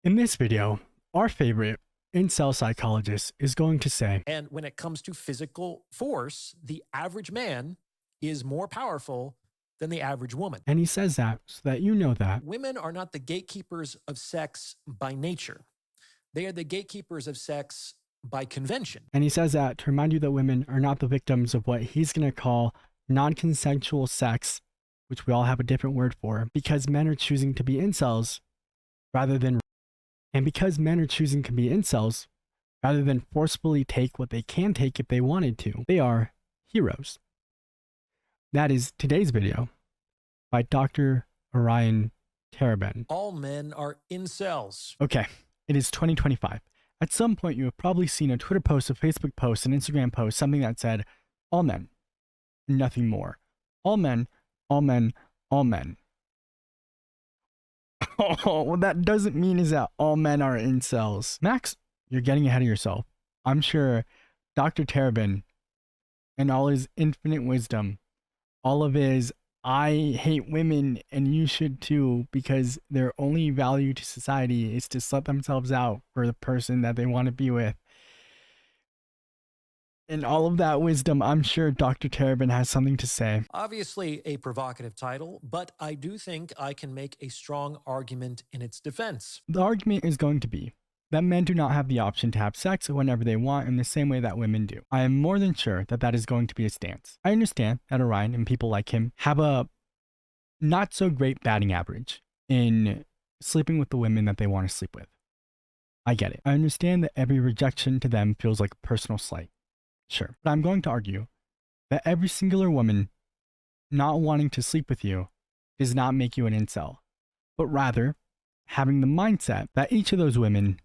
In this video, our favorite incel psychologist is going to say, And when it comes to physical force, the average man is more powerful than the average woman. and he says that so that you know that, Women are not the gatekeepers of sex by nature, they are the gatekeepers of sex by convention. and he says that to remind you that women are not the victims of what he's going to call non-consensual sex, which we all have a different word for, because men are choosing to be incels rather than, and because men are choosing to be incels rather than forcefully take what they can take if they wanted to, they are heroes. That is today's video by Dr. Orion Terabin. All men are incels. Okay, it is 2025. At some point, you have probably seen a Twitter post, a Facebook post, an Instagram post, something that said, all men, nothing more. All men, all men, all men. Oh, what that doesn't mean is that all men are incels. Max, you're getting ahead of yourself. I'm sure Dr. Terabin, in all his infinite wisdom, all of his I hate women and you should too, because their only value to society is to slut themselves out for the person that they want to be with. In all of that wisdom, I'm sure Dr. Terabin has something to say. Obviously, a provocative title, but I do think I can make a strong argument in its defense. The argument is going to be that men do not have the option to have sex whenever they want in the same way that women do. I am more than sure that that is going to be a stance. I understand that Orion and people like him have a not so great batting average in sleeping with the women that they want to sleep with. I get it. I understand that every rejection to them feels like a personal slight. Sure. But I'm going to argue that every singular woman not wanting to sleep with you does not make you an incel, but rather having the mindset that each of those women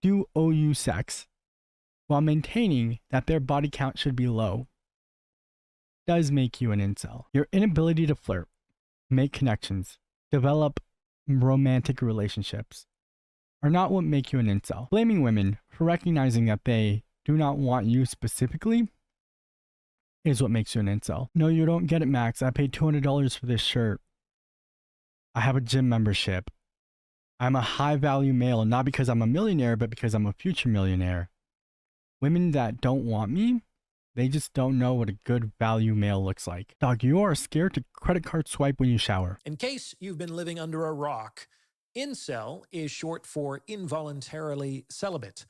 do owe you sex while maintaining that their body count should be low does make you an incel. Your inability to flirt, make connections, develop romantic relationships are not what make you an incel. Blaming women for recognizing that they do not want you specifically is what makes you an incel. No, you don't get it, Max. I paid $200 for this shirt. I have a gym membership. I'm a high value male, not because I'm a millionaire, but because I'm a future millionaire. Women that don't want me, they just don't know what a good value male looks like. Dog, you are scared to credit card swipe when you shower. In case you've been living under a rock, incel is short for involuntarily celibate.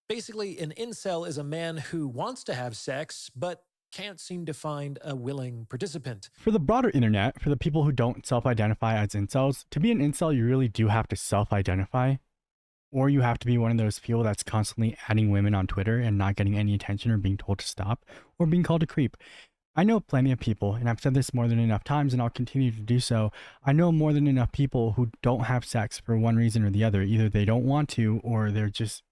Basically, an incel is a man who wants to have sex, but can't seem to find a willing participant. For the broader internet, for the people who don't self-identify as incels, to be an incel, you really do have to self-identify, or you have to be one of those people that's constantly adding women on Twitter and not getting any attention or being told to stop or being called a creep. I know plenty of people, and I've said this more than enough times and I'll continue to do so. I know more than enough people who don't have sex for one reason or the other. Either they don't want to or they're just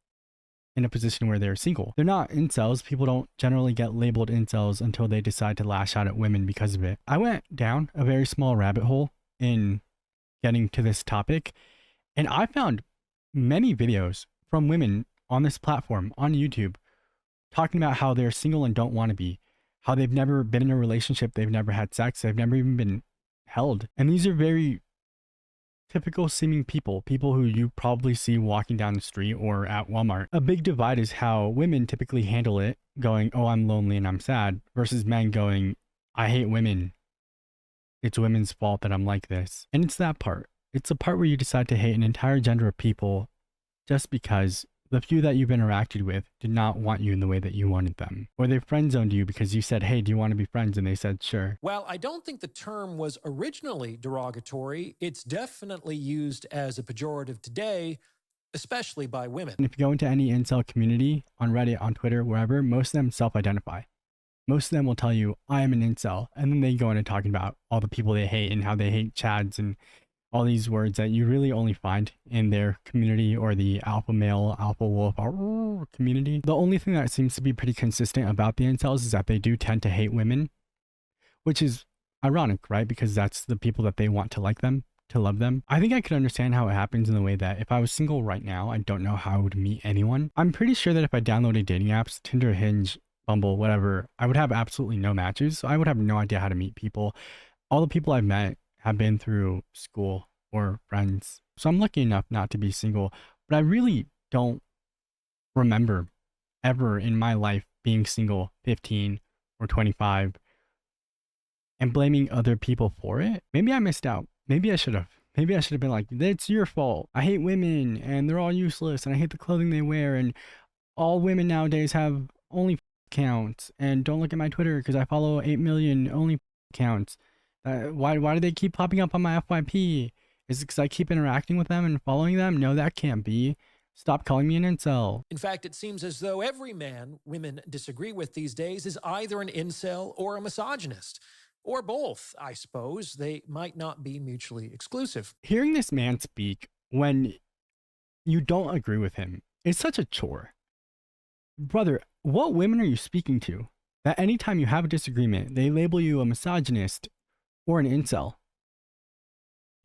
in a position where they're single. They're not incels. People don't generally get labeled incels until they decide to lash out at women because of it. I went down a very small rabbit hole in getting to this topic, and I found many videos from women on this platform on YouTube talking about how they're single and don't want to be, how they've never been in a relationship, they've never had sex, they've never even been held. And these are very typical seeming people who you probably see walking down the street or at Walmart. A big divide is how women typically handle it, going, oh, I'm lonely and I'm sad, versus men going, I hate women. It's women's fault that I'm like this. And it's that part. It's the part where you decide to hate an entire gender of people just because the few that you've interacted with did not want you in the way that you wanted them. Or they friend zoned you because you said, hey, do you want to be friends? And they said, sure. While I don't think the term was originally derogatory, it's definitely used as a pejorative today, especially by women. And if you go into any incel community, on Reddit, on Twitter, wherever, most of them self-identify. Most of them will tell you, I am an incel. And then they go into talking about all the people they hate and how they hate chads and all these words that you really only find in their community or the alpha male, alpha wolf community. The only thing that seems to be pretty consistent about the incels is that they do tend to hate women, which is ironic, right? Because that's the people that they want to like them, to love them. I think I could understand how it happens in the way that if I was single right now, I don't know how I would meet anyone. I'm pretty sure that if I downloaded dating apps, Tinder, Hinge, Bumble, whatever, I would have absolutely no matches. So I would have no idea how to meet people. All the people I've met have been through school or friends So I'm lucky enough not to be single, but I really don't remember ever in my life being single 15 or 25 and blaming other people for it. Maybe I missed out. Maybe I should have. Maybe I should have been like, it's your fault. I hate women and they're all useless and I hate the clothing they wear and all women nowadays have only accounts and don't look at my Twitter because I follow 8 million only accounts. Why do they keep popping up on my FYP? Is it because I keep interacting with them and following them? No, that can't be. Stop calling me an incel. In fact, it seems as though every man women disagree with these days is either an incel or a misogynist. Or both, I suppose. They might not be mutually exclusive. Hearing this man speak when you don't agree with him is such a chore. Brother, what women are you speaking to? That anytime you have a disagreement, they label you a misogynist or an incel.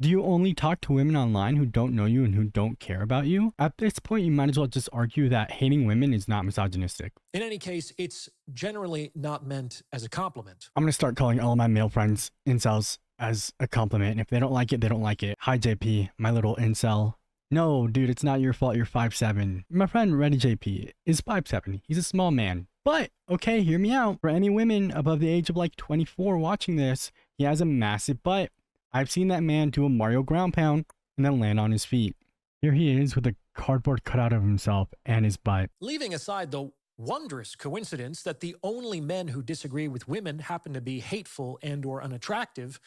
Do you only talk to women online who don't know you and who don't care about you? At this point, you might as well just argue that hating women is not misogynistic. In any case, it's generally not meant as a compliment. I'm going to start calling all of my male friends incels as a compliment. And if they don't like it, they don't like it. Hi, JP, my little incel. No, dude, it's not your fault you're 5'7". My friend Reddy JP is 5'7". He's a small man. But, okay, hear me out. For any women above the age of like 24 watching this, he has a massive butt. I've seen that man do a Mario ground pound and then land on his feet. Here he is with a cardboard cutout of himself and his butt. Leaving aside the wondrous coincidence that the only men who disagree with women happen to be hateful and or unattractive,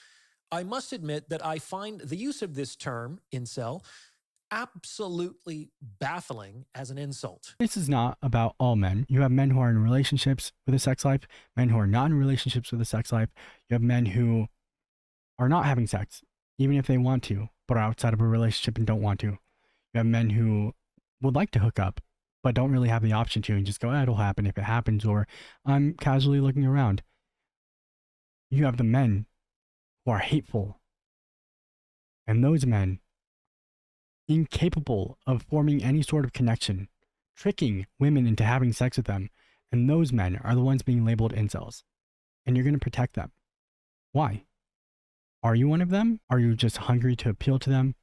I must admit that I find the use of this term, incel, absolutely baffling as an insult. This is not about all men. You have men who are in relationships with a sex life, men who are not in relationships with a sex life. You have men who are not having sex, even if they want to, but are outside of a relationship and don't want to. You have men who would like to hook up, but don't really have the option to and just go, it'll happen if it happens, or I'm casually looking around. You have the men who are hateful, and those men incapable of forming any sort of connection, tricking women into having sex with them, and those men are the ones being labeled incels, and you're going to protect them. Why? Are you one of them? Are you just hungry to appeal to them?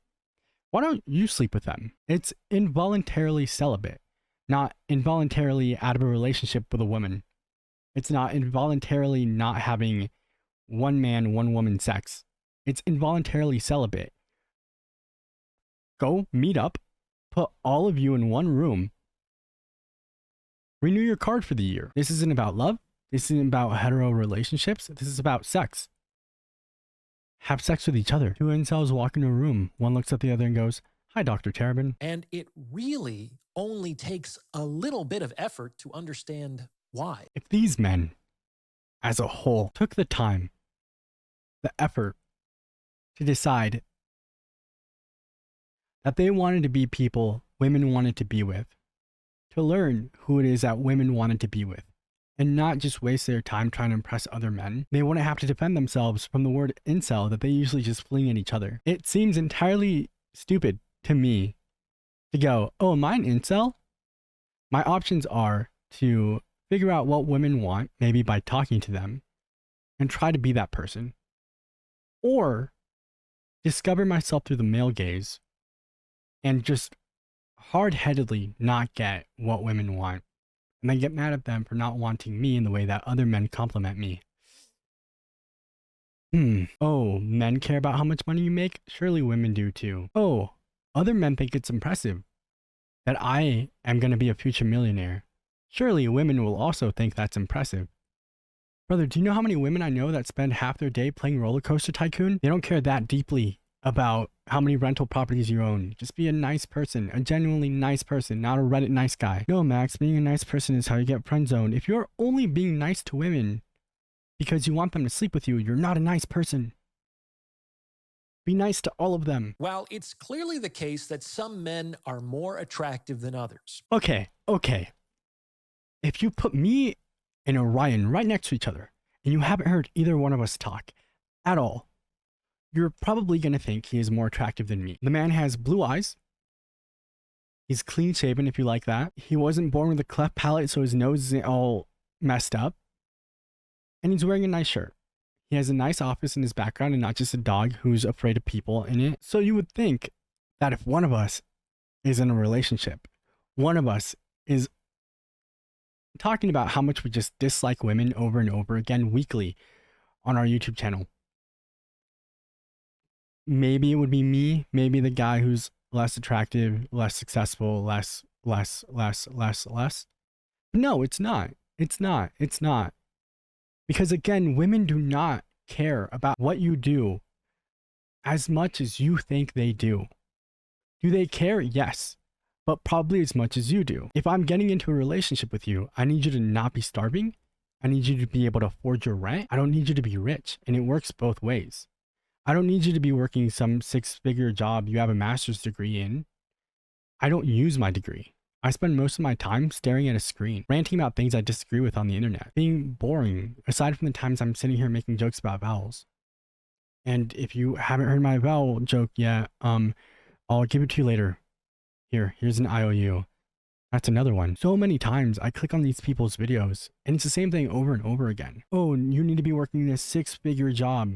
Why don't you sleep with them? It's involuntarily celibate, not involuntarily out of a relationship with a woman. It's not involuntarily not having one man, one woman sex. It's involuntarily celibate. Go meet up, put all of you in one room, renew your card for the year. This isn't about love. This isn't about hetero relationships. This is about sex. Have sex with each other. Two incels walk into a room. One looks at the other and goes, "Hi, Dr. Terrabin." And it really only takes a little bit of effort to understand why. If these men, as a whole, took the time, the effort to decide that they wanted to be people women wanted to be with, to learn who it is that women wanted to be with, and not just waste their time trying to impress other men, they wouldn't have to defend themselves from the word incel that they usually just fling at each other. It seems entirely stupid to me to go, oh, am I an incel? My options are to figure out what women want, maybe by talking to them, and try to be that person. Or discover myself through the male gaze and just hard-headedly not get what women want, and then get mad at them for not wanting me in the way that other men compliment me. Oh, men care about how much money you make? Surely women do too. Oh, other men think it's impressive that I am going to be a future millionaire. Surely women will also think that's impressive. Brother, do you know how many women I know that spend half their day playing Roller Coaster Tycoon? They don't care that deeply about how many rental properties you own. Just be a nice person, a genuinely nice person, not a Reddit nice guy. No, Max, being a nice person is how you get friend zoned. If you're only being nice to women because you want them to sleep with you, you're not a nice person. Be nice to all of them. While it's clearly the case that some men are more attractive than others. Okay. If you put me and Orion right next to each other, and you haven't heard either one of us talk at all, you're probably going to think he is more attractive than me. The man has blue eyes. He's clean shaven if you like that. He wasn't born with a cleft palate, so his nose isn't all messed up. And he's wearing a nice shirt. He has a nice office in his background and not just a dog who's afraid of people in it. So you would think that if one of us is in a relationship, one of us is talking about how much we just dislike women over and over again weekly on our YouTube channel. Maybe it would be me, maybe the guy who's less attractive, less successful, less. No, it's not. It's not. Because again, women do not care about what you do as much as you think they do. Do they care? Yes, but probably as much as you do. If I'm getting into a relationship with you, I need you to not be starving. I need you to be able to afford your rent. I don't need you to be rich, and it works both ways. I don't need you to be working some 6-figure job you have a master's degree in. I don't use my degree. I spend most of my time staring at a screen, ranting about things I disagree with on the internet, being boring, aside from the times I'm sitting here making jokes about vowels. And if you haven't heard my vowel joke yet, I'll give it to you later. Here's an IOU. That's another one. So many times I click on these people's videos, and it's the same thing over and over again. Oh, you need to be working this 6-figure job.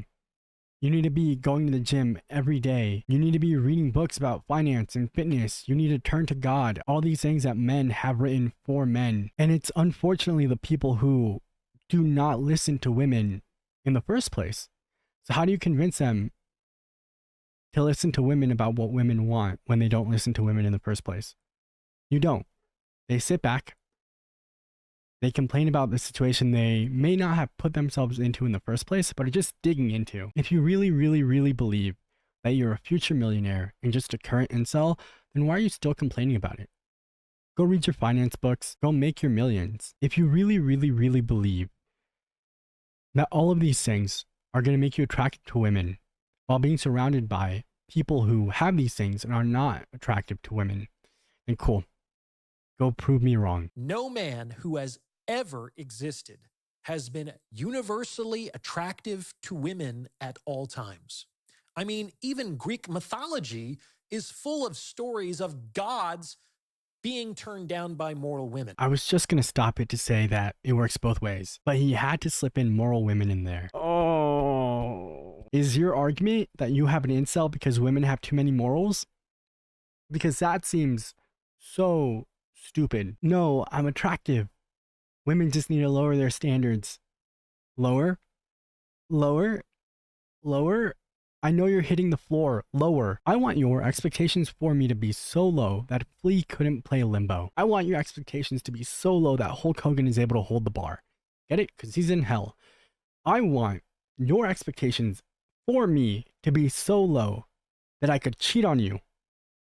You need to be going to the gym every day. You need to be reading books about finance and fitness. You need to turn to God. All these things that men have written for men. And it's unfortunately the people who do not listen to women in the first place. So how do you convince them to listen to women about what women want when they don't listen to women in the first place? You don't. They sit back. They complain about the situation they may not have put themselves into in the first place, but are just digging into. If you really, really, really believe that you're a future millionaire and just a current incel, then why are you still complaining about it? Go read your finance books. Go make your millions. If you really, really, really believe that all of these things are going to make you attracted to women while being surrounded by people who have these things and are not attractive to women, then cool. Go prove me wrong. No man who has ever existed has been universally attractive to women at all times. I mean, even Greek mythology is full of stories of gods being turned down by moral women. I was just going to stop it to say that it works both ways, but he had to slip in moral women in there. Oh. Is your argument that you have an incel because women have too many morals? Because that seems so stupid. No, I'm attractive. Women just need to lower their standards. Lower? Lower? Lower? I know you're hitting the floor. Lower. I want your expectations for me to be so low that Flea couldn't play limbo. I want your expectations to be so low that Hulk Hogan is able to hold the bar. Get it? Because he's in hell. I want your expectations for me to be so low that I could cheat on you.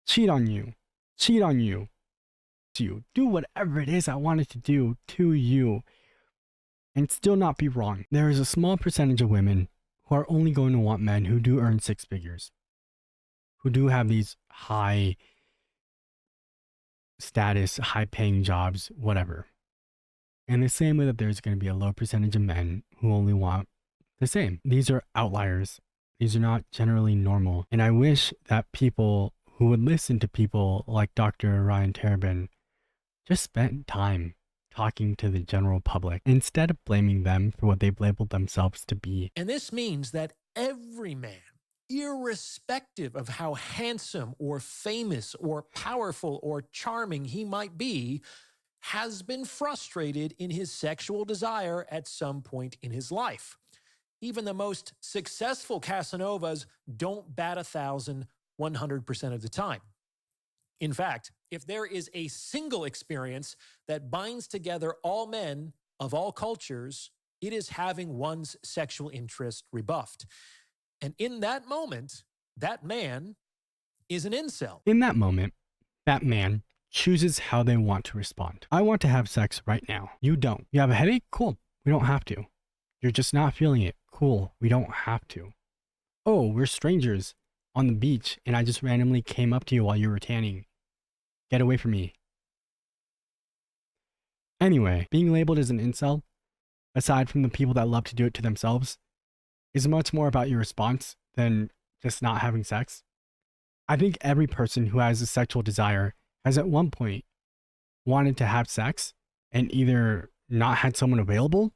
Cheat on you. Cheat on you. You do whatever it is I wanted to do to you and still not be wrong. There is a small percentage of women who are only going to want men who do earn 6 figures, who do have these high status, high paying jobs, whatever. And the same way that there's going to be a low percentage of men who only want the same. These are outliers. These are not generally normal. And I wish that people who would listen to people like Dr. Ryan Terabin just spent time talking to the general public instead of blaming them for what they've labeled themselves to be. And this means that every man, irrespective of how handsome or famous or powerful or charming he might be, has been frustrated in his sexual desire at some point in his life. Even the most successful Casanovas don't bat 1,000 100% of the time. In fact, if there is a single experience that binds together all men of all cultures, it is having one's sexual interest rebuffed. And in that moment, that man is an incel. In that moment, that man chooses how they want to respond. I want to have sex right now. You don't. You have a headache? Cool. We don't have to. You're just not feeling it. Cool. We don't have to. Oh, we're strangers on the beach and I just randomly came up to you while you were tanning. Get away from me. Anyway, being labeled as an incel, aside from the people that love to do it to themselves, is much more about your response than just not having sex. I think every person who has a sexual desire has at one point wanted to have sex and either not had someone available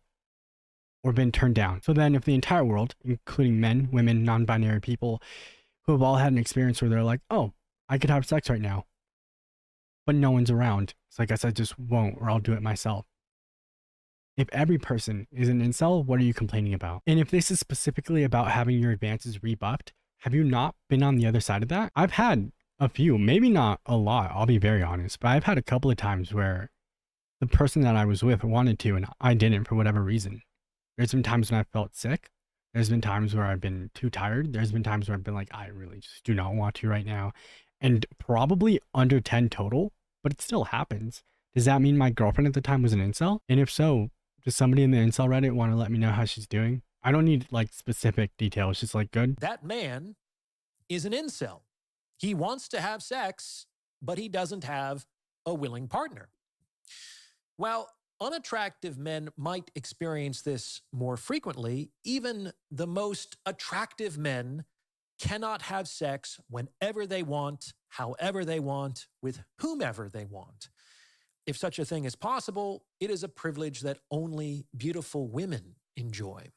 or been turned down. So then if the entire world, including men, women, non-binary people, who have all had an experience where they're like, oh, I could have sex right now, but no one's around. So I guess I just won't, or I'll do it myself. If every person is an incel, what are you complaining about? And if this is specifically about having your advances rebuffed, have you not been on the other side of that? I've had a few, maybe not a lot, I'll be very honest, but I've had a couple of times where the person that I was with wanted to and I didn't for whatever reason. There's been times when I felt sick. There's been times where I've been too tired. There's been times where I've been like, I really just do not want to right now. And probably under 10 total, but it still happens. Does that mean my girlfriend at the time was an incel? And if so, does somebody in the incel Reddit want to let me know how she's doing? I don't need like specific details, just like good. That man is an incel. He wants to have sex, but he doesn't have a willing partner. While unattractive men might experience this more frequently, even the most attractive men cannot have sex whenever they want, however they want, with whomever they want. If such a thing is possible, it is a privilege that only beautiful women enjoy.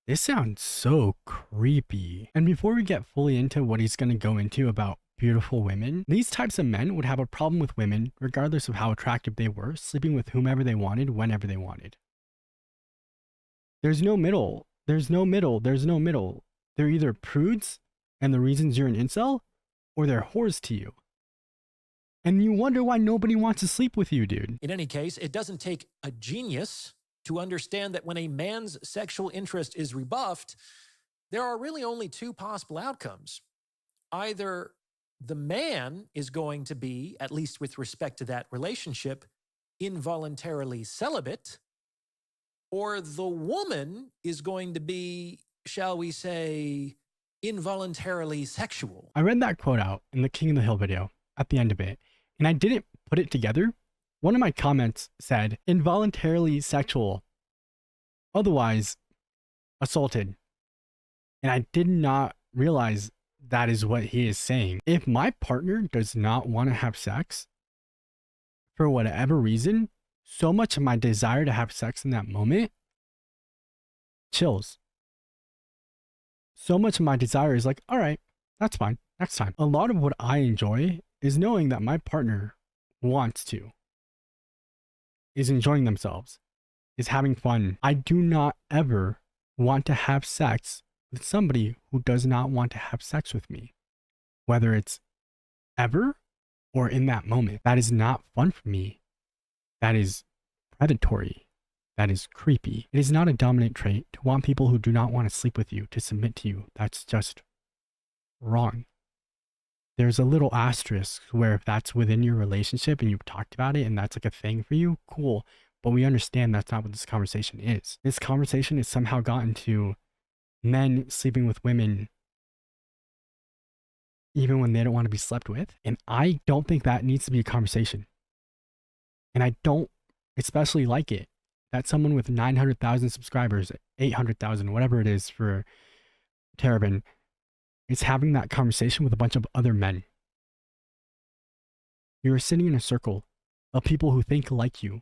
This sounds so creepy. And before we get fully into what he's going to go into about beautiful women, these types of men would have a problem with women, regardless of how attractive they were, sleeping with whomever they wanted, whenever they wanted. There's no middle. There's no middle. There's no middle. They're either prudes, and the reasons you're an incel, or they're whores to you. And you wonder why nobody wants to sleep with you, dude. In any case, it doesn't take a genius to understand that when a man's sexual interest is rebuffed, there are really only two possible outcomes. Either the man is going to be, at least with respect to that relationship, involuntarily celibate, or the woman is going to be, shall we say, involuntarily sexual. I read that quote out in the King of the Hill video at the end of it, and I didn't put it together. One of my comments said, involuntarily sexual, otherwise assaulted. And I did not realize that is what he is saying. If my partner does not want to have sex, for whatever reason, so much of my desire to have sex in that moment chills. So much of my desire is like, all right, that's fine, next time. A lot of what I enjoy is knowing that my partner wants to, is enjoying themselves, is having fun. I do not ever want to have sex with somebody who does not want to have sex with me, whether it's ever or in that moment. That is not fun for me. That is predatory. That is creepy. It is not a dominant trait to want people who do not want to sleep with you to submit to you. That's just wrong. There's a little asterisk where if that's within your relationship and you've talked about it and that's like a thing for you, cool. But we understand that's not what this conversation is. This conversation has somehow gotten to men sleeping with women even when they don't want to be slept with. And I don't think that needs to be a conversation. And I don't especially like it that someone with 900,000 subscribers, 800,000, whatever it is for Terrabin, is having that conversation with a bunch of other men. You're sitting in a circle of people who think like you,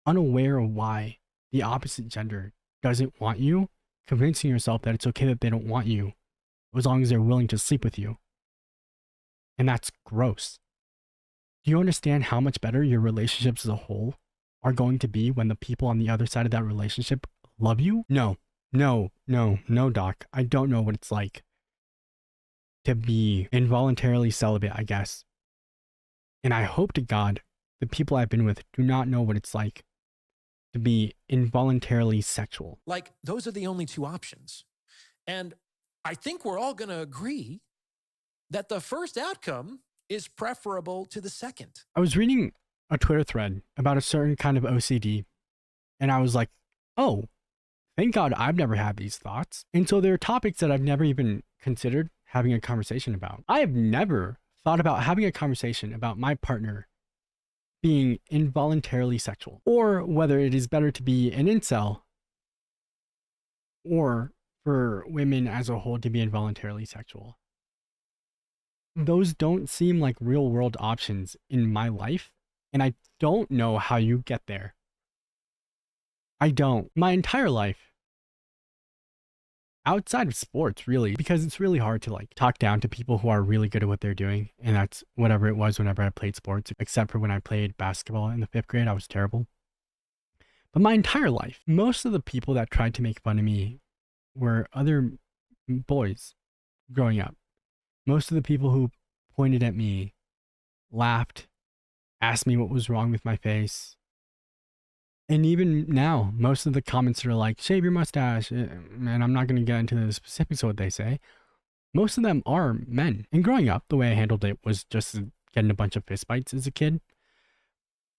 unaware of why the opposite gender doesn't want you, convincing yourself that it's okay that they don't want you as long as they're willing to sleep with you. And that's gross. Do you understand how much better your relationships as a whole are going to be when the people on the other side of that relationship love you? No, Doc. I don't know what it's like to be involuntarily celibate, I guess. And I hope to God the people I've been with do not know what it's like to be involuntarily sexual. Like, those are the only two options. And I think we're all going to agree that the first outcome is preferable to the second. I was reading a Twitter thread about a certain kind of OCD, and I was like, oh, thank God I've never had these thoughts. And so there are topics that I've never even considered having a conversation about. I have never thought about having a conversation about my partner being involuntarily sexual, or whether it is better to be an incel or for women as a whole to be involuntarily sexual. Those don't seem like real world options in my life, and I don't know how you get there. I don't. My entire life, outside of sports, really, because it's really hard to like talk down to people who are really good at what they're doing. And that's whatever it was whenever I played sports, except for when I played basketball in the 5th grade, I was terrible. But my entire life, most of the people that tried to make fun of me were other boys growing up. Most of the people who pointed at me, laughed, asked me what was wrong with my face. And even now, most of the comments are like, shave your mustache. And I'm not going to get into the specifics of what they say. Most of them are men. And growing up, the way I handled it was just getting a bunch of fistfights as a kid.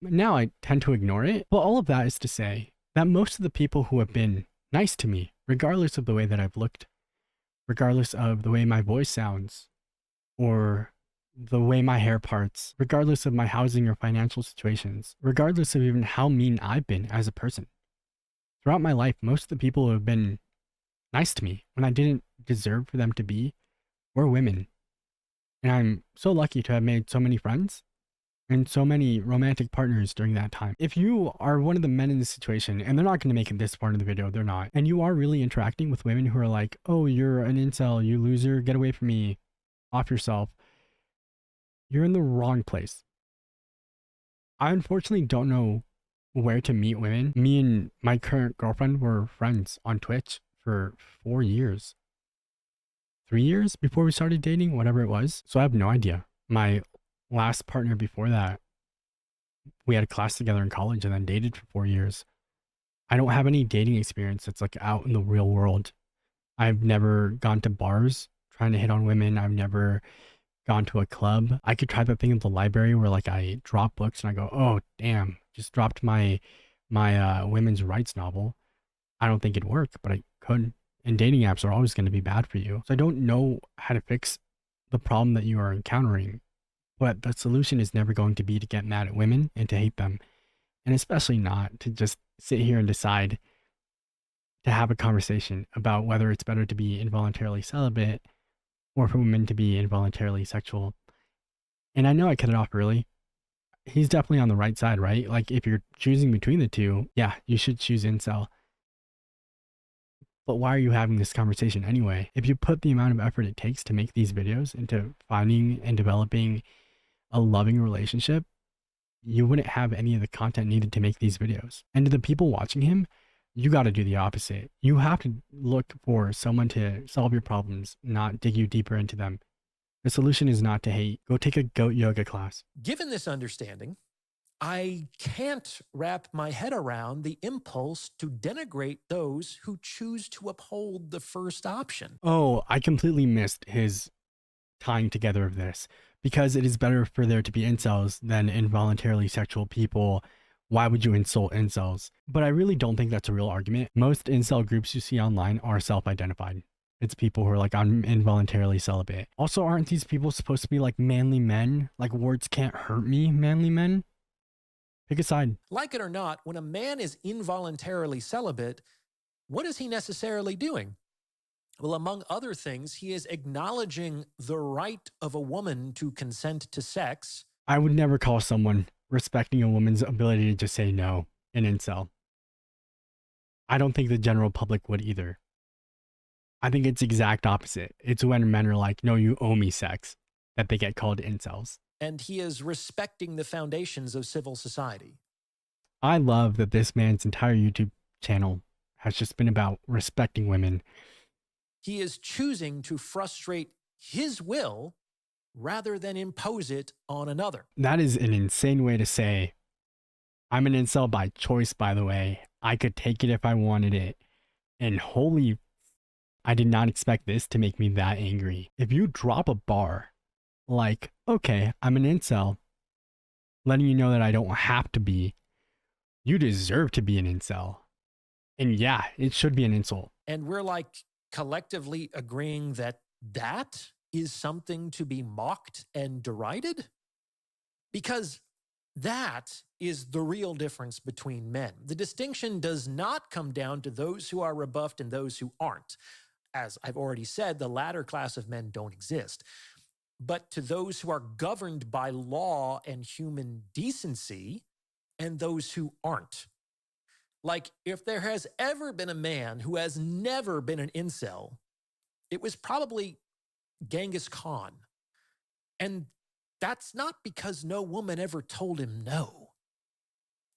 Now I tend to ignore it. But all of that is to say that most of the people who have been nice to me, regardless of the way that I've looked, regardless of the way my voice sounds, or the way my hair parts, regardless of my housing or financial situations, regardless of even how mean I've been as a person. Throughout my life, most of the people who have been nice to me when I didn't deserve for them to be were women. And I'm so lucky to have made so many friends and so many romantic partners during that time. If you are one of the men in this situation, and they're not going to make it this part of the video, they're not, and you are really interacting with women who are like, oh, you're an incel, you loser, get away from me, off yourself, you're in the wrong place. I unfortunately don't know where to meet women. Me and my current girlfriend were friends on Twitch for 4 years. 3 years before we started dating, whatever it was. So I have no idea. My last partner before that, we had a class together in college and then dated for 4 years. I don't have any dating experience that's like out in the real world. I've never gone to bars trying to hit on women. I've never gone to a club. I could try that thing at the library where like I drop books and I go, oh damn, just dropped my women's rights novel. I don't think it'd work, but I could. And dating apps are always going to be bad for you. So I don't know how to fix the problem that you are encountering, but the solution is never going to be to get mad at women and to hate them. And especially not to just sit here and decide to have a conversation about whether it's better to be involuntarily celibate or for women to be involuntarily sexual. And I know I cut it off early. He's definitely on the right side, right? Like if you're choosing between the two, yeah, you should choose incel. But why are you having this conversation anyway? If you put the amount of effort it takes to make these videos into finding and developing a loving relationship, you wouldn't have any of the content needed to make these videos. And to the people watching him, you got to do the opposite. You have to look for someone to solve your problems, not dig you deeper into them. The solution is not to hate. Go take a goat yoga class. Given this understanding, I can't wrap my head around the impulse to denigrate those who choose to uphold the first option. Oh, I completely missed his tying together of this. Because it is better for there to be incels than involuntarily sexual people. Why would you insult incels? But I really don't think that's a real argument. Most incel groups you see online are self-identified. It's people who are like, I'm involuntarily celibate. Also, aren't these people supposed to be like manly men? Like words can't hurt me, manly men? Pick a side. Like it or not, when a man is involuntarily celibate, what is he necessarily doing? Well, among other things, he is acknowledging the right of a woman to consent to sex. I would never call someone respecting a woman's ability to just say no an incel. I don't think the general public would either. I think it's exact opposite. It's when men are like, no, you owe me sex, that they get called incels. And he is respecting the foundations of civil society. I love that this man's entire YouTube channel has just been about respecting women. He is choosing to frustrate his will rather than impose it on another. That is an insane way to say, I'm an incel by choice, by the way. I could take it if I wanted it. And holy, I did not expect this to make me that angry. If you drop a bar like, okay, I'm an incel, letting you know that I don't have to be, you deserve to be an incel. And yeah, it should be an insult. And we're like collectively agreeing that that is something to be mocked and derided? Because that is the real difference between men. The distinction does not come down to those who are rebuffed and those who aren't. As I've already said, the latter class of men don't exist. But to those who are governed by law and human decency and those who aren't. Like, if there has ever been a man who has never been an incel, it was probably Genghis Khan. And that's not because no woman ever told him no.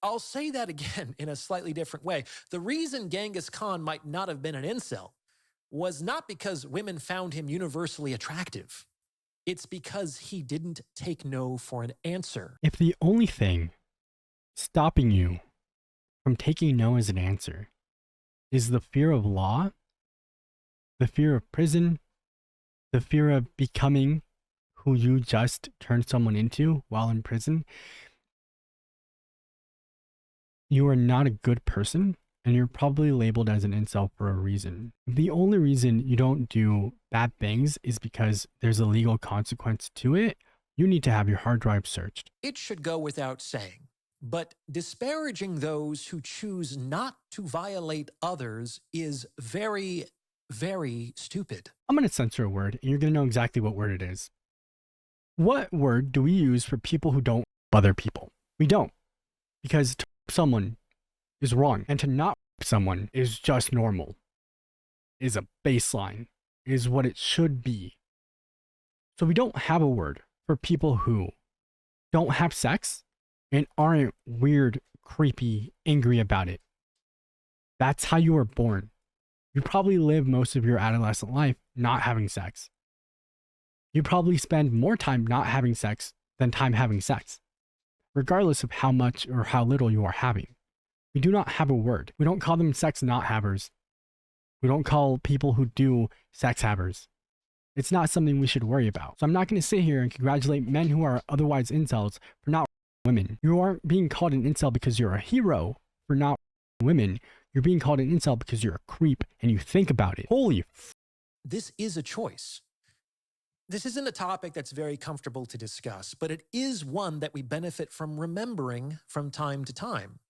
I'll say that again in a slightly different way. The reason Genghis Khan might not have been an incel was not because women found him universally attractive. It's because he didn't take no for an answer. If the only thing stopping you from taking no as an answer is the fear of law, the fear of prison, the fear of becoming who you just turned someone into while in prison, you are not a good person, and you're probably labeled as an incel for a reason. The only reason you don't do bad things is because there's a legal consequence to it. You need to have your hard drive searched. It should go without saying, but disparaging those who choose not to violate others is very, very stupid. I'm going to censor a word, and you're going to know exactly what word it is. What word do we use for people who don't other people? We don't. Because to someone is wrong, and to not someone is just normal, is a baseline, is what it should be. So we don't have a word for people who don't have sex and aren't weird, creepy, angry about it. That's how you were born. You probably live most of your adolescent life not having sex. You probably spend more time not having sex than time having sex, regardless of how much or how little you are having. We do not have a word. We don't call them sex not havers. We don't call people who do sex havers. It's not something we should worry about. So I'm not going to sit here and congratulate men who are otherwise incels for not women. You aren't being called an incel because you're a hero for not women. You're being called an incel because you're a creep and you think about it. Holy This is a choice. This isn't a topic that's very comfortable to discuss, but it is one that we benefit from remembering from time to time.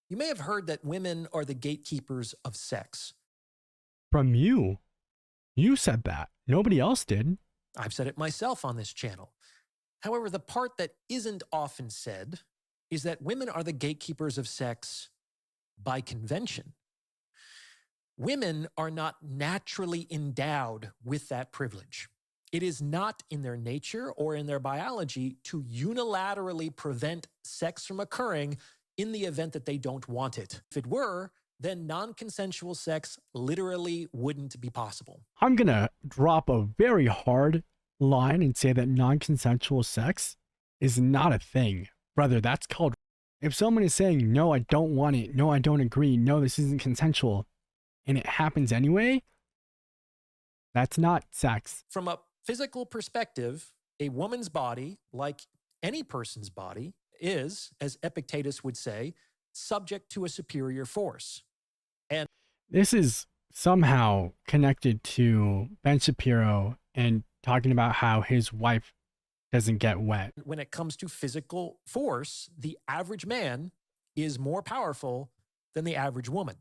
You may have heard that women are the gatekeepers of sex. from you. You said that. Nobody else did. I've said it myself on this channel. However, the part that isn't often said is that women are the gatekeepers of sex by convention. Women are not naturally endowed with that privilege. It is not in their nature or in their biology to unilaterally prevent sex from occurring in the event that they don't want it. If it were, then non-consensual sex literally wouldn't be possible. I'm going to drop a very hard line and say that non-consensual sex is not a thing. Brother, that's called... If someone is saying, no, I don't want it, no, I don't agree, no, this isn't consensual, and it happens anyway, that's not sex. From a physical perspective, a woman's body, like any person's body, is, as Epictetus would say, subject to a superior force. And this is somehow connected to Ben Shapiro and talking about how his wife doesn't get wet. when it comes to physical force, the average man is more powerful than the average woman.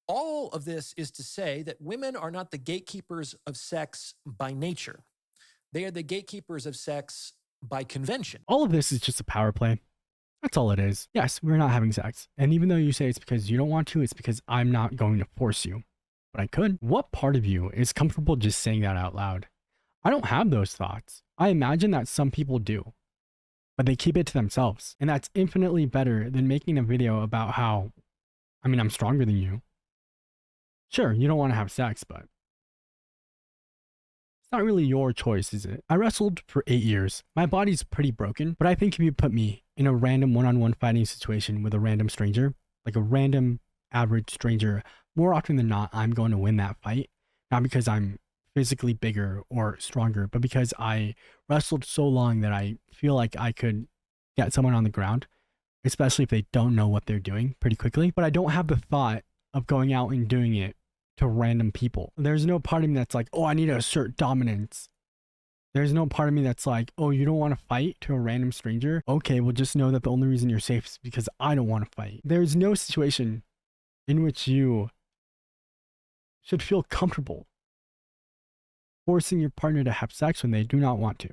All of this is to say that women are not the gatekeepers of sex by nature. They are the gatekeepers of sex by convention. All of this is just a power play. That's all it is. Yes, we're not having sex. And even though you say it's because you don't want to, it's because I'm not going to force you. But I could. What part of you is comfortable just saying that out loud? I don't have those thoughts. I imagine that some people do, but they keep it to themselves. And that's infinitely better than making a video about how, I'm stronger than you. Sure, you don't want to have sex, but it's not really your choice, is it? I wrestled for 8 years. My body's pretty broken, but I think if you put me in a random one-on-one fighting situation with a random stranger, like a random average stranger, more often than not, I'm going to win that fight. Not because I'm physically bigger or stronger, but because I wrestled so long that I feel like I could get someone on the ground, especially if they don't know what they're doing, pretty quickly. But I don't have the thought of going out and doing it to random people. There's no part of me that's like, oh, I need to assert dominance. There's no part of me that's like, oh, you don't want to fight to a random stranger? Okay, well, just know that the only reason you're safe is because I don't want to fight. There's no situation in which you should feel comfortable forcing your partner to have sex when they do not want to.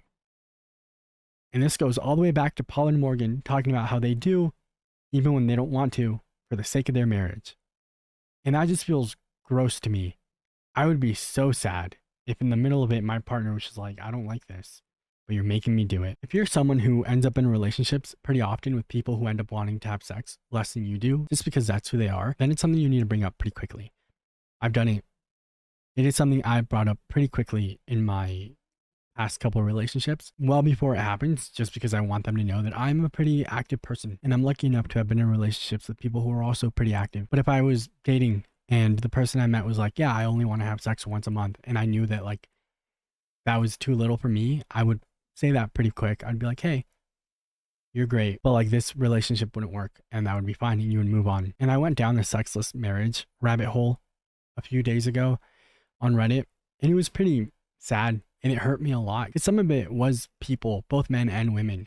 And this goes all the way back to Paul and Morgan talking about how they do even when they don't want to, for the sake of their marriage. And that just feels gross to me. I would be so sad if in the middle of it, my partner was just like, I don't like this, but you're making me do it. If you're someone who ends up in relationships pretty often with people who end up wanting to have sex less than you do, just because that's who they are, then it's something you need to bring up pretty quickly. I've done it. It is something I brought up pretty quickly in my past couple of relationships, well before it happens, just because I want them to know that I'm a pretty active person. And I'm lucky enough to have been in relationships with people who are also pretty active. But if I was dating and the person I met was like, yeah, I only want to have sex once a month, and I knew that like that was too little for me, I would say that pretty quick. I'd be like, hey, you're great, but like this relationship wouldn't work, and that would be fine, and you would move on. And I went down the sexless marriage rabbit hole a few days ago on Reddit, and it was pretty sad, and it hurt me a lot because some of it was people, both men and women,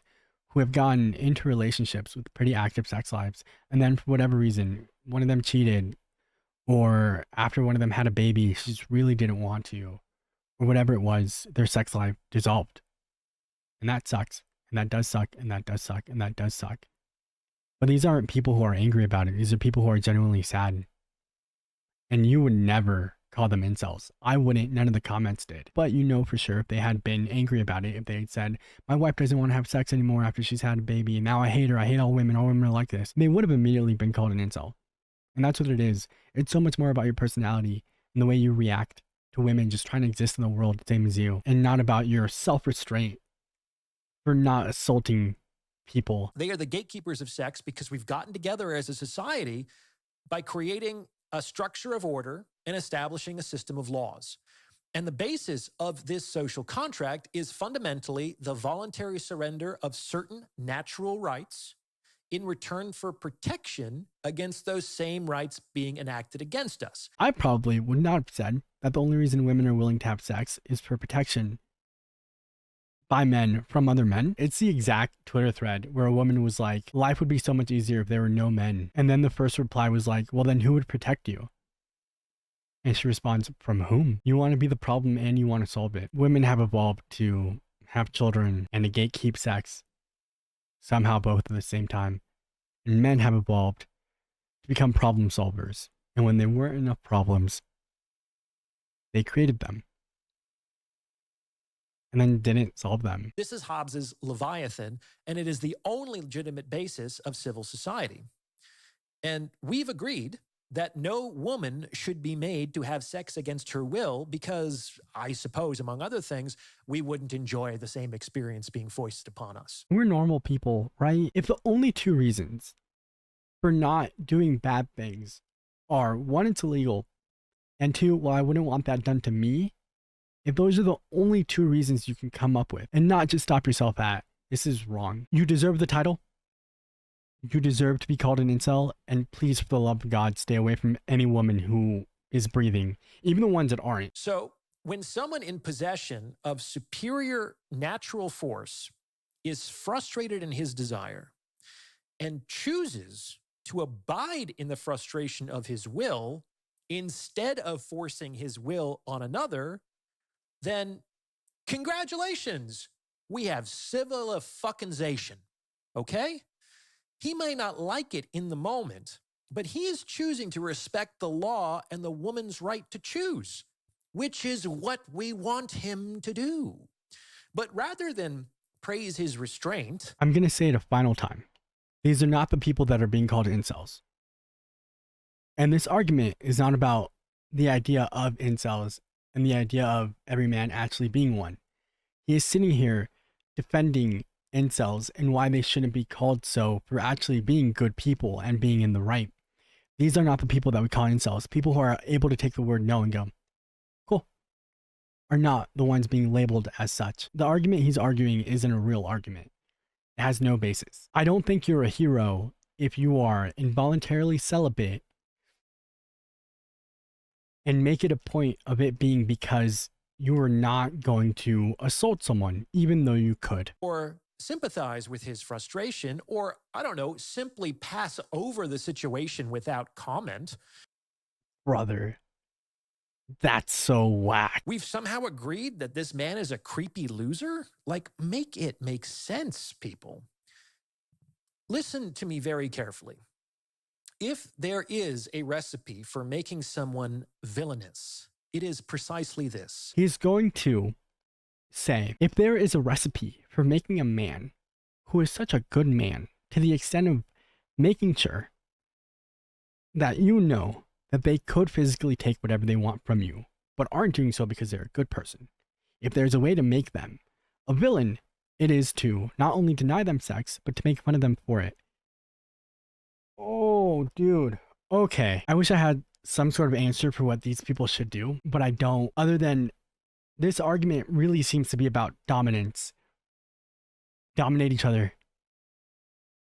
who have gotten into relationships with pretty active sex lives, and then for whatever reason, one of them cheated, or after one of them had a baby, she just really didn't want to, or whatever it was, their sex life dissolved. And that sucks, and that does suck, and that does suck, and that does suck. But these aren't people who are angry about it. These are people who are genuinely sad. And you would never call them incels. I wouldn't. None of the comments did. But you know for sure if they had been angry about it, if they had said, my wife doesn't want to have sex anymore after she's had a baby, and now I hate her, I hate all women are like this, they would have immediately been called an incel. And that's what it is. It's so much more about your personality and the way you react to women just trying to exist in the world the same as you, and not about your self-restraint for not assaulting people. They are the gatekeepers of sex because we've gotten together as a society by creating a structure of order and establishing a system of laws. And the basis of this social contract is fundamentally the voluntary surrender of certain natural rights in return for protection against those same rights being enacted against us. I probably would not have said that the only reason women are willing to have sex is for protection by men from other men. It's the exact Twitter thread where a woman was like, life would be so much easier if there were no men. And then the first reply was like, well, then who would protect you? And she responds, from whom? You want to be the problem and you want to solve it. Women have evolved to have children and to gatekeep sex, somehow both at the same time. And men have evolved to become problem solvers. And when there weren't enough problems, they created them and then didn't solve them. This is Hobbes's Leviathan, and it is the only legitimate basis of civil society. And we've agreed that no woman should be made to have sex against her will because, I suppose, among other things, we wouldn't enjoy the same experience being foisted upon us. We're normal people, right? If the only two reasons for not doing bad things are, one, it's illegal, and two, well, I wouldn't want that done to me. If those are the only two reasons you can come up with, and not just stop yourself at, this is wrong. You deserve the title. You deserve to be called an incel, and please, for the love of God, stay away from any woman who is breathing, even the ones that aren't. So when someone in possession of superior natural force is frustrated in his desire and chooses to abide in the frustration of his will instead of forcing his will on another, then congratulations, we have civilization, okay? He may not like it in the moment, but he is choosing to respect the law and the woman's right to choose, which is what we want him to do. But rather than praise his restraint, I'm going to say it a final time. These are not the people that are being called incels. And this argument is not about the idea of incels and the idea of every man actually being one. He is sitting here defending incels and why they shouldn't be called so for actually being good people and being in the right. These are not the people that we call incels. People who are able to take the word no and go, cool, are not the ones being labeled as such. The argument he's arguing isn't a real argument. It has no basis. I don't think you're a hero if you are involuntarily celibate and make it a point of it being because you are not going to assault someone, even though you could. Or sympathize with his frustration, or, I don't know, simply pass over the situation without comment. Brother, that's so whack. We've somehow agreed that this man is a creepy loser? Like, make it make sense, people. Listen to me very carefully. If there is a recipe for making someone villainous, it is precisely this. He's going to say, if there is a recipe for making a man who is such a good man to the extent of making sure that you know that they could physically take whatever they want from you, but aren't doing so because they're a good person. If there's a way to make them a villain, it is to not only deny them sex, but to make fun of them for it. Oh, dude. Okay. I wish I had some sort of answer for what these people should do, but I don't. Other than this argument really seems to be about dominance. Dominate each other.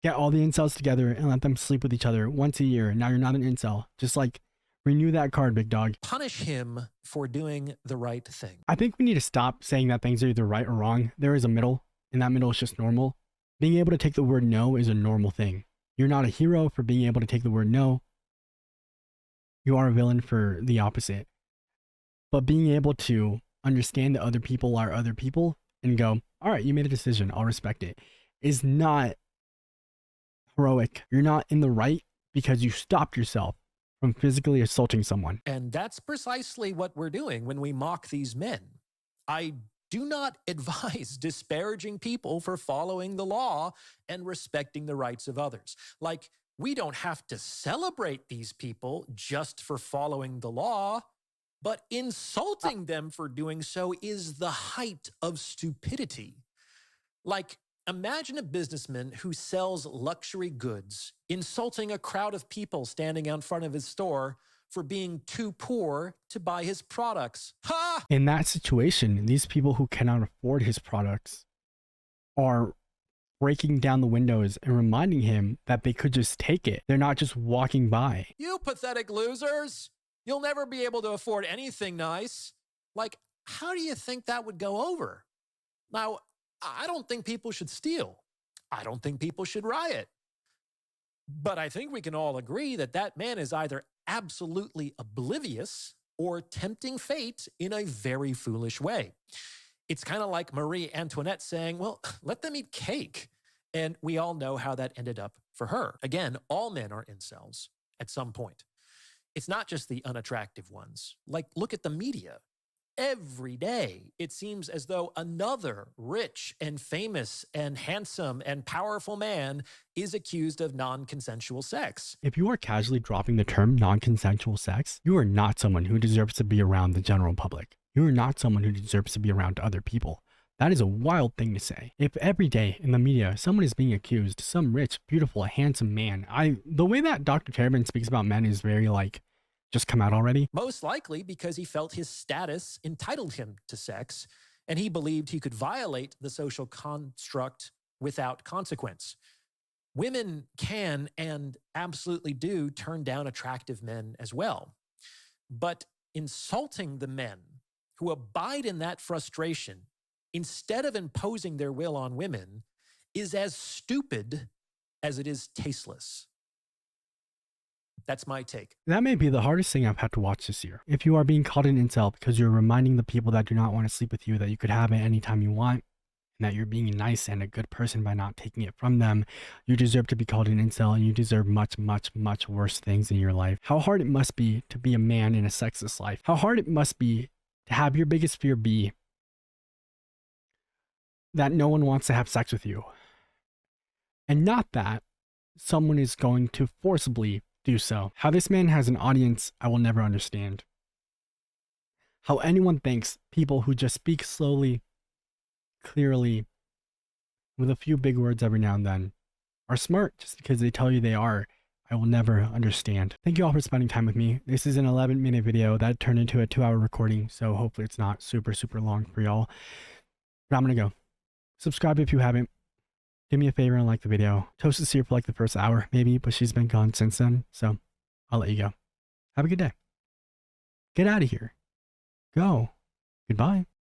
Get all the incels together and let them sleep with each other once a year. Now you're not an incel. Just like renew that card, big dog. Punish him for doing the right thing. I think we need to stop saying that things are either right or wrong. There is a middle, and that middle is just normal. Being able to take the word no is a normal thing. You're not a hero for being able to take the word no. You are a villain for the opposite. But being able to understand that other people are other people and go, all right, you made a decision, I'll respect it, is not heroic. You're not in the right because you stopped yourself from physically assaulting someone. And that's precisely what we're doing when we mock these men. I do not advise disparaging people for following the law and respecting the rights of others. Like, we don't have to celebrate these people just for following the law, but insulting them for doing so is the height of stupidity. Like, imagine a businessman who sells luxury goods, insulting a crowd of people standing out front of his store for being too poor to buy his products. Ha! In that situation, these people who cannot afford his products are breaking down the windows and reminding him that they could just take it. They're not just walking by. You pathetic losers! You'll never be able to afford anything nice. Like, how do you think that would go over? Now, I don't think people should steal. I don't think people should riot. But I think we can all agree that that man is either absolutely oblivious or tempting fate in a very foolish way. It's kind of like Marie Antoinette saying, well, let them eat cake. And we all know how that ended up for her. Again, all men are incels at some point. It's not just the unattractive ones. Like, look at the media. Every day, it seems as though another rich and famous and handsome and powerful man is accused of non-consensual sex. If you are casually dropping the term non-consensual sex, you are not someone who deserves to be around the general public. You are not someone who deserves to be around other people. That is a wild thing to say. If every day in the media, someone is being accused, some rich, beautiful, handsome man, the way that Dr. Terabin speaks about men is very like, just come out already. Most likely because he felt his status entitled him to sex, and he believed he could violate the social construct without consequence. Women can and absolutely do turn down attractive men as well. But insulting the men who abide in that frustration instead of imposing their will on women is as stupid as it is tasteless. That's my take. That may be the hardest thing I've had to watch this year. If you are being called an incel because you're reminding the people that do not want to sleep with you that you could have it anytime you want, and that you're being nice and a good person by not taking it from them, you deserve to be called an incel, and you deserve much, much, much worse things in your life. How hard it must be to be a man in a sexist life. How hard it must be to have your biggest fear be that no one wants to have sex with you. And not that someone is going to forcibly do so. How this man has an audience, I will never understand. How anyone thinks people who just speak slowly, clearly, with a few big words every now and then, are smart just because they tell you they are, I will never understand. Thank you all for spending time with me. This is an 11-minute video that turned into a 2-hour recording, so hopefully it's not super, super long for y'all. But I'm gonna go. Subscribe if you haven't. Do me a favor and like the video. Toast is here for like the first hour, maybe, but she's been gone since then, so I'll let you go. Have a good day. Get out of here. Go. Goodbye.